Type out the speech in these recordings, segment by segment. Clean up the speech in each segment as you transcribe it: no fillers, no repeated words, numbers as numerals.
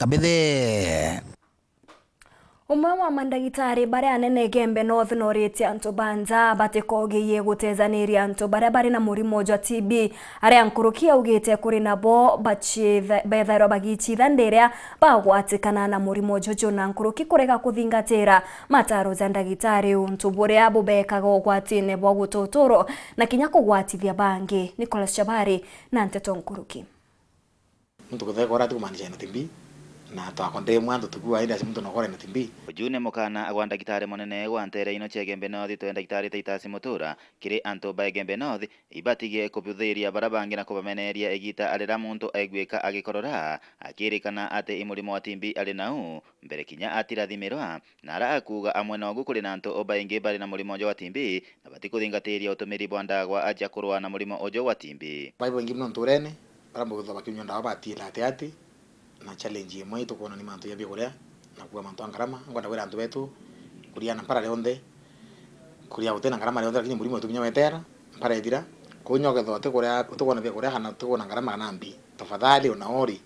kabithe umwe wa mandagitari baria anene Gembe North norite antu banja batikogiye gutezaniria antu baria bari na murimo wa TB aria nkurukia ugite kuri nabo bethairo bagichithandiria bagwatikana na murimo jojo na nkuruki kurega kuthingatira mataro za ndagitari untu buria bubekaga ugwatine bwa gututuro na kinya kugwatithia bangi. Nicholas Chabari na Nteto Nkuruki. Mtu kuthekora tukumanisha na TB na twakonde mwandu tukua ida simuntu nokore na TB ujune mukana agwa ndagitari monene gwa ntere ino che Gembe North to ndagitari Titus Mutura kiri anto ba Gembe North ibatige kubuthiria barabangi na kubameneria egita arira muntu aigwika agikorora akirikana ate imurimo wa TB ari nau mbere kinya atirathimirwa na ara akuga amwe nogu kuri na anto oba ingi bari na murimo wa TB na batikuthingatĩria utumiri bwa ndagwa aja kurwa na murimo ojo wa TB baibo ingi nonturene baramugutha bakinywa ndawa batila ati na challenge imwe tukona ni mantu ya biguria na kuwa mantu angarama ngwanda wira antu betu kuria na para leonde kuria utena ngarama leonde lakini murimo tuminya wetera para edira kunyoga thote kuria tukona biguria kana tukona ngarama nambi tafadhali unaori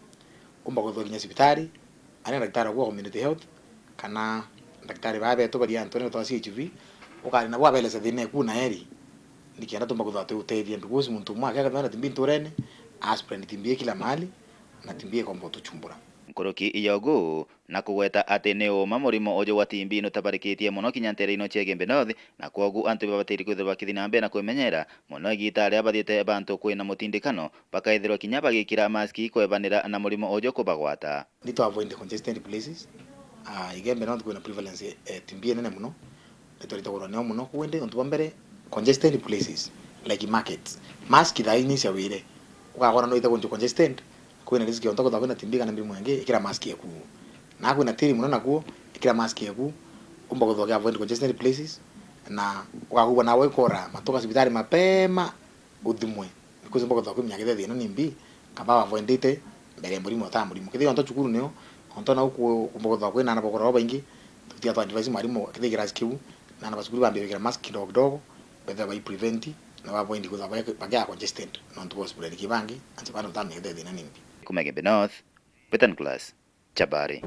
umba kuthokinya sibitari ani daktari wa community health kana daktari ba betu bari antu ne to CHV ukari na bwa bele se dine kuna eri nikienda tumba kuthote uteithia because muntu mwa kaka na timbi turene aspirin timbie kila mahali na timbie kwa mboto chumbura Nkuruki iyogu na kugweta ati ni uma murimo ojo wa TB no tabarikitie muno kinya ntere ino che Gembe North na kwogu antu babatiri kwithirwa kithinambe na kwimenyera muno igita aria bathite bantu kwina mutindikano bakaithirwa kinya bagikira maski kwebanira na murimo ojo kubagwata ni to avoid the congested places Gembe North kuna prevalence TB nene muno netorita korone muno kuende ontu bambere congested places like markets maski thaini cia wire ukagora no ita congested kwina riski ontako thakuna TB kana mbimu yange ikira maski yaku na kwina tiri muno nakuo ikira maski yaku umba kuthokia avoid congested places na ukakuwa nawe kora matoka sibitari mapema uthimwe because umba kuthokia minyage thina nimbi kaba avoidite mbere murimo ta murimo kithi onto chukuru neo onto na uku umba kuthokia na nabokora baingi tutia to advise marimo kithi gira skill na nabasukuru bambe kira maski kidogo betha bai prevent na avoid kuthokia bagia congested non to hospital kibangi anti bado tamye thina nimbi kuma Gembe North, Nicholas Chabari.